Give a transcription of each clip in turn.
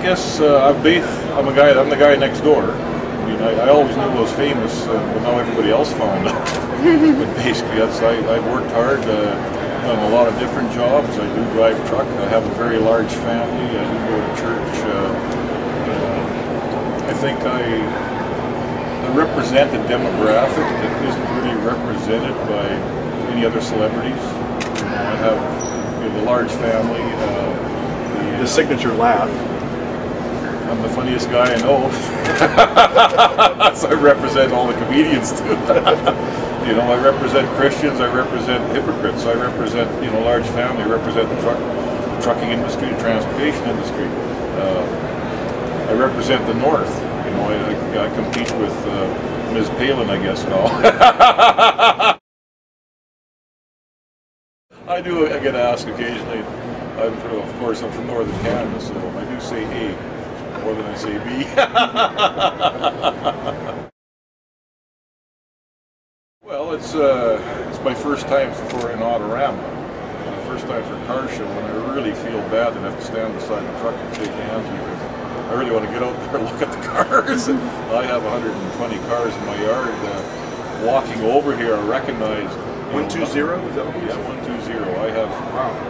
guess I'm the guy next door. I mean, I always knew I was famous, but now everybody else found out. But basically, I've worked hard, done a lot of different jobs. I do drive truck. I have a very large family. I do go to church. I think I represent a demographic that isn't really represented by any other celebrities. You know, I have a large family. The signature laugh. I'm the funniest guy I know. So I represent all the comedians too. You know, I represent Christians, I represent hypocrites, I represent, you know, large family, I represent the trucking industry, the transportation industry. I represent the North. You know, I compete with Ms. Palin, I guess, now. I get asked occasionally. Of course, I'm from Northern Canada, so I do say A more than I say B. Well, it's my first time for an Autorama, my first time for a car show, and I really feel bad that I have to stand beside the truck and shake hands because I really want to get out there and look at the cars. I have 120 cars in my yard. Walking over here, I recognize 120. Is that what you said? Yeah, 120.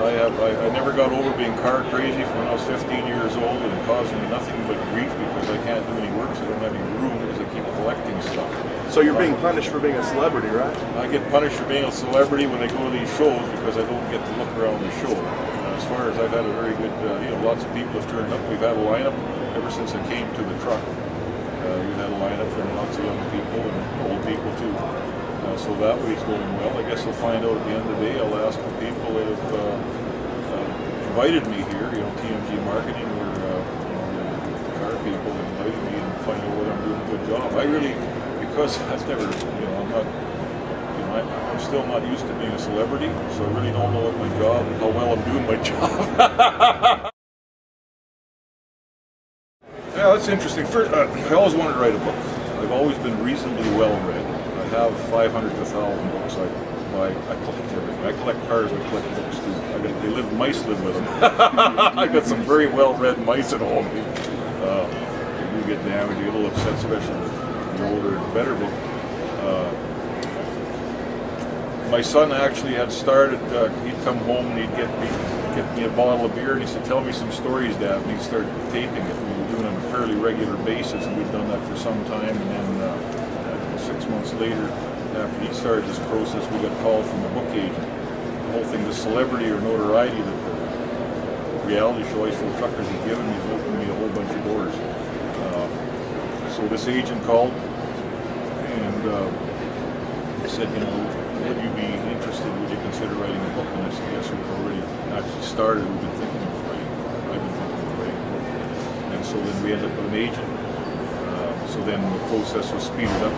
I never got over being car crazy from when I was 15 years old, and it caused me nothing but grief because I can't do any work, so I don't have any room because I keep collecting stuff. So you're being punished for being a celebrity, right? I get punished for being a celebrity when I go to these shows because I don't get to look around the show. As far as I've had a very good, lots of people have turned up. We've had a lineup ever since I came to the truck. We've had a lineup from lots of young people and old people too. So that way's going well. I guess we'll find out at the end of the day. I'll ask the people that have invited me here, you know, TMG Marketing, or the car people that invited me, and find out whether I'm doing a good job. I really, because I've never, I'm still not used to being a celebrity, so I really don't know what my job, how well I'm doing my job. Yeah, that's interesting. First, I always wanted to write a book. I've always been reasonably well read. I have 500 to 1,000 books. I collect everything. I collect cars, I collect books too. Mice live with them. I got some very well-read mice at home. You get damaged, you get a little upset, especially with the older and better book. My son actually had started, he'd come home and he'd get me a bottle of beer, and he said, "Tell me some stories, Dad," and he'd start taping it. We were doing it on a fairly regular basis, and we'd done that for some time, and then 6 months later, after he started this process, we got a call from a book agent. The whole thing, the celebrity or notoriety that the reality show Ice Road Truckers has given me has opened me a whole bunch of doors. So this agent called and said, you know, would you be interested, would you consider writing a book? And I said, yes, we've already actually started, we've been thinking of writing a book. I've been thinking of writing a book. And so then we ended up with an agent. So then the process was speeded up.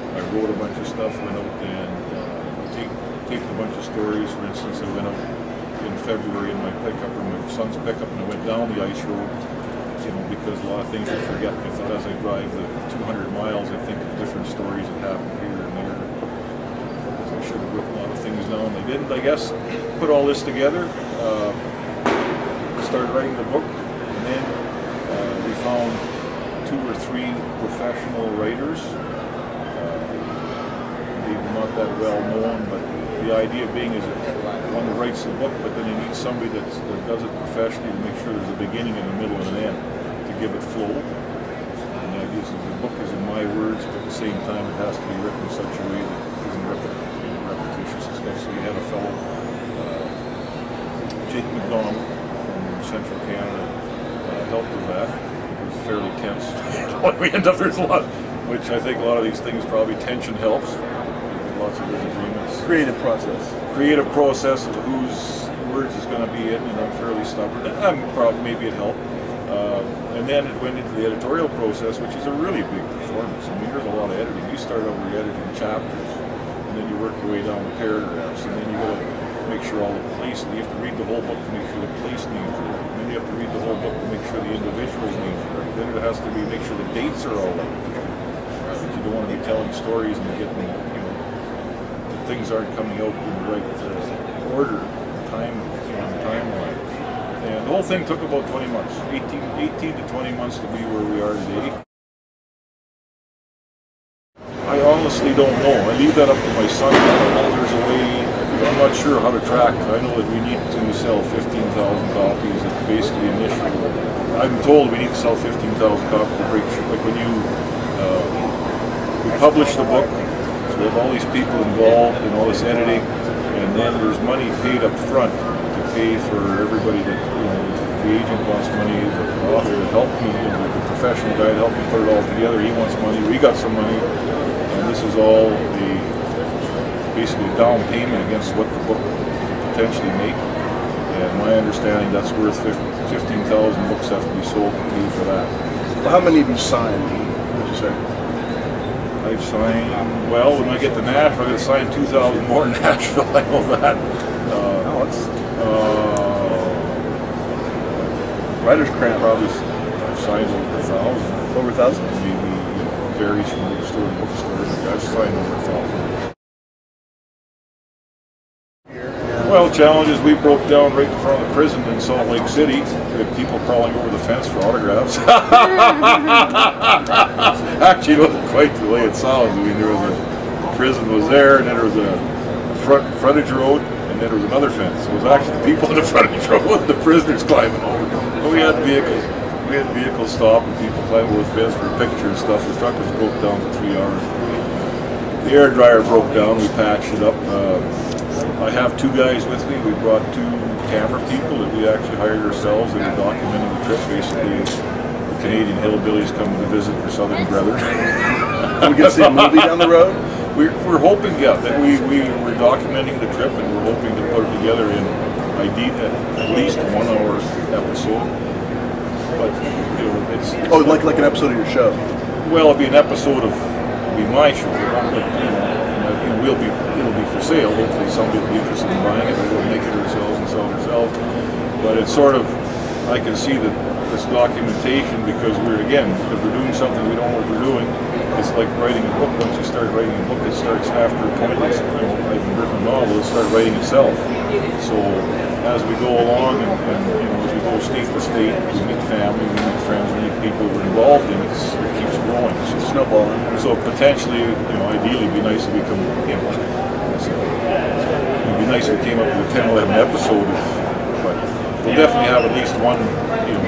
I wrote a bunch of stuff, went out and taped a bunch of stories. For instance, I went out in February in my pickup, or my son's pickup, and I went down the ice road, you know, because a lot of things I forget. I thought as I drive the 200 miles, I think of different stories that happened here and there. Because I should have written a lot of things down. I didn't, I guess. Put all this together, started writing the book, and then we found 2 or 3 professional writers. Not that well known, but the idea being is that one writes the book, but then you need somebody that does it professionally to make sure there's a beginning and a middle and an end to give it flow. And the idea is that the book is in my words, but at the same time it has to be written in such a way that it isn't repetitious and stuff. So we had a fellow, Jake McDonald from Central Canada, helped with that. It was fairly tense. We end up, there's a lot, which I think a lot of these things probably tension helps. Lots of disagreements. Creative process. Creative process of whose words is going to be it, and I'm fairly stubborn. Maybe it helped. And then it went into the editorial process, which is a really big performance. I mean, there's a lot of editing. You start over editing chapters, and then you work your way down the paragraphs, and then you got to make sure all the place. You have to read the whole book to make sure the place names are right. And then you have to read the whole book to make sure the individual's names are right. Then it has to be make sure the dates are all right. You don't want to be telling stories and getting, things aren't coming out in the right order, timeline. And the whole thing took about 20 months, 18 to 20 months to be where we are today. I honestly don't know. I leave that up to my son. I don't know if there's a way, I'm not sure how to track it. I know that we need to sell 15,000 copies at basically initially. I'm told we need to sell 15,000 copies to break, like when you, we publish the book, so we have all these people involved in all this editing, and then there's money paid up front to pay for everybody that, you know, the agent wants money, the author to help me, you know, the professional guy to help me put it all together, he wants money, we got some money, and this is all the basically a down payment against what the book could potentially make. And my understanding, that's worth 15,000 books have to be sold to pay for that. Well, how many have you signed, would you say? I've signed, well, when I get to Nashville, I'm going to sign 2,000 more in Nashville, I know that. Writer's Cramp. Probably I've signed over 1,000. Over 1,000? Maybe, you know, varies from bookstore to bookstore. I've signed over 1,000. Well, challenges, we broke down right in front of the prison in Salt Lake City. We had people crawling over the fence for autographs. Actually, it wasn't quite the way it sounds. I mean, there was the prison was there, and then there was a frontage road, and then there was another fence. So it was actually the people on the frontage road, the prisoners climbing over. But we had vehicles stop, and people climbing over the fence for a picture and stuff. The truck was broke down for 3 hours. The air dryer broke down. We patched it up. I have 2 guys with me. We brought 2 camera people that we actually hired ourselves. They were documenting the trip. Basically, the Canadian hillbillies coming to visit their southern brethren. We can see a movie down the road? We're hoping, yeah, that we're documenting the trip, and we're hoping to put it together in at least 1 hour episode. But, you know, it's oh, like an episode of your show? Well, it'll be an episode of, it'll be my show. It'll be for sale. Hopefully somebody will be interested in buying it. We'll make it ourselves and sell it ourselves. But it's sort of, I can see that this documentation, because we're doing something we don't know what we're doing. It's like writing a book. Once you start writing a book, it starts after a point. I've written a novel, it'll start writing itself. So as we go along and you know, as we go state to state, we meet family, we meet friends, we meet people we're involved in, it keeps growing. It's snowballing. So potentially, you know, ideally it'd be nice if we come, you know, it'd be nice if we came up with a 10, 11 episode of, but we'll definitely have at least 1 or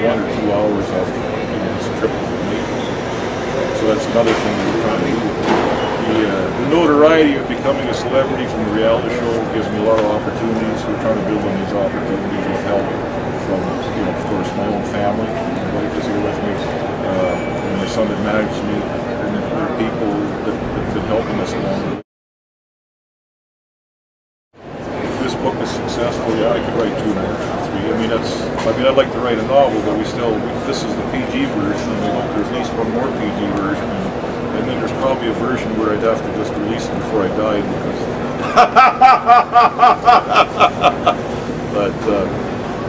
2 hours of, you know, this trip that we're making. So that's another thing that we're trying to do. The notoriety of becoming a celebrity from the reality show gives me a lot of opportunities. We're trying to build on these opportunities with help from, you know, of course, my own family. My wife is here with me. And my son that manages me. And there are people that have been helping us along the way. If this book is successful, yeah, I could write 2 more, 3. I'd like to write a novel, but this is the PG version, and we hope there's at least 1 more PG version. And then there's probably a version where I'd have to just release it before I died, because. But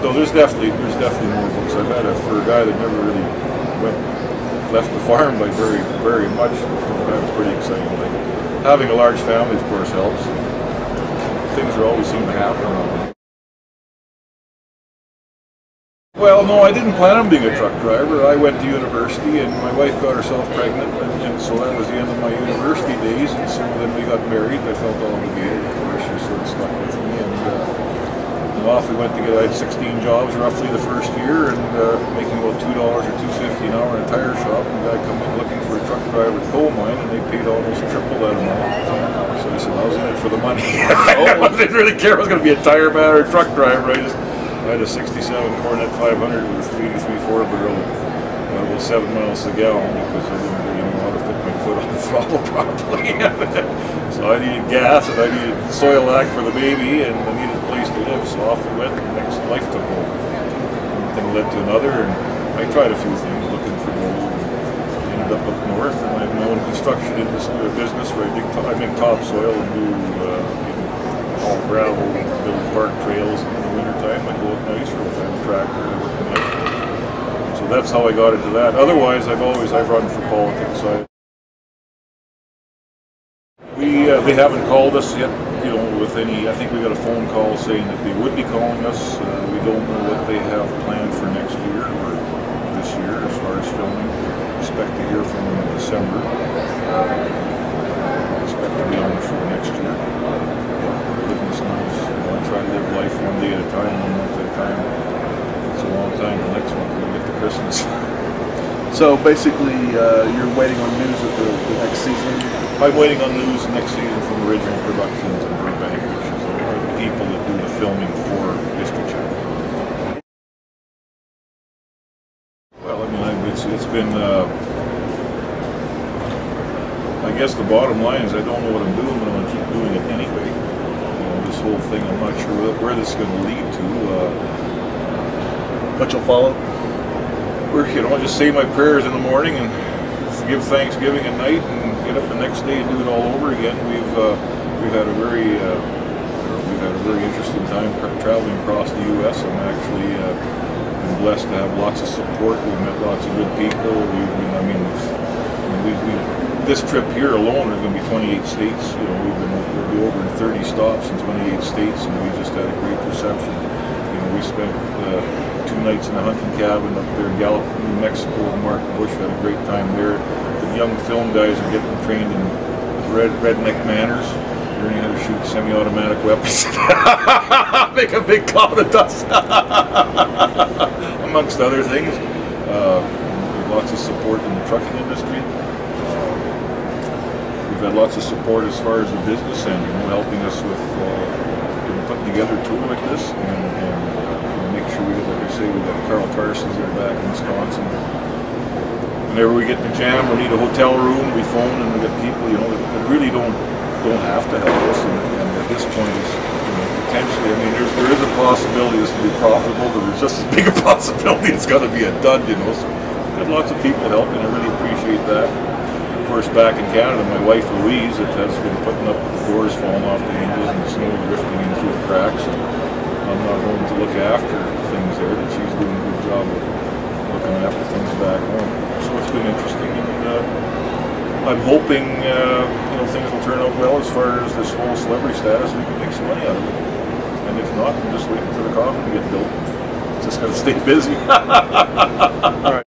no, there's definitely more books. I've had for a guy that never really left the farm by very, very much. That was pretty exciting. Like, having a large family, of course, helps. Things always seem to happen. Well, no, I didn't plan on being a truck driver. I went to university, and my wife got herself pregnant, and so that was the end of my university days. And so then we got married. I felt obligated. Of course, she sort of stuck with me, and off we went to get. I had 16 jobs roughly the first year, and making about $2 or $2.50 an hour in a tire shop. And the guy come in looking for a truck driver at coal mine, and they paid almost triple that amount. So I said, I was in it for the money. I didn't really care if I was going to be a tire man or a truck driver. I had a 67 Cornet 500 with a 383 Ford barrel, about 7 miles a gallon, because I didn't really know how to put my foot on the throttle properly. So I needed gas, and I needed soil lac for the baby, and I needed a place to live. So off we went, and next life took hold. One thing led to another, and I tried a few things looking for gold. Ended up north, and I have my own construction industry business where I make topsoil and do all gravel, build park trails. I go out nice, or if I have a tractor, I work nice. So that's how I got into that. Otherwise, I've run for politics. They haven't called us yet, you know, with any. I think we got a phone call saying that they would be calling us. We don't know what they have planned for next year or this year as far as filming. Expect to hear from them in December. Expect to be on the show next year. Goodness knows. I try to live life one day at a time, 1 month at a time. It's a long time. The next month we'll get to Christmas. So basically, you're waiting on news of the next season? I'm waiting on news next season from Original Productions in Burbank, which are the people that do the filming for History Channel. Well, I mean, it's been, I guess the bottom line is I don't know what I'm doing, but I'm going to keep doing it anyway. You know, this whole thing, I'm not sure where this is going to lead to. But you'll follow? You know, I just say my prayers in the morning and give Thanksgiving at night and get up the next day and do it all over again. We've had a very interesting time traveling across the U.S. I'm actually been blessed to have lots of support. We've met lots of good people. This trip here alone is going to be 28 states. You know, we'll be over in 30 stops in 28 states, and we just had a great reception. You know, we spent 2 nights in a hunting cabin up there in Gallup, New Mexico, and Mark Bush. Had a great time there. The young film guys are getting trained in redneck manners, learning how to shoot semi-automatic weapons. Make a big cloud of dust, amongst other things. Lots of support in the trucking industry. We've had lots of support as far as the business end, you know, helping us with putting together a tour like this and make sure we get, like I say, we got Carl Tarson's there back in Wisconsin. Whenever we get in a jam or need a hotel room, we phone and we get people, you know, that really don't have to help us. And at this point, is, you know, potentially, I mean, there is a possibility this will be profitable, but there's just as big a possibility it's going to be a dud, you know. So we've got lots of people helping. I really appreciate that. Of course, back in Canada, my wife Louise, it has been putting up with the doors falling off the hinges and the snow drifting in through the cracks. And I'm not home to look after things there, but she's doing a good job of looking after things back home. So it's been interesting, and I'm hoping you know, things will turn out well as far as this whole celebrity status. We can make some money out of it, and if not, I'm just waiting for the coffin to get built. Just got to stay busy. All right.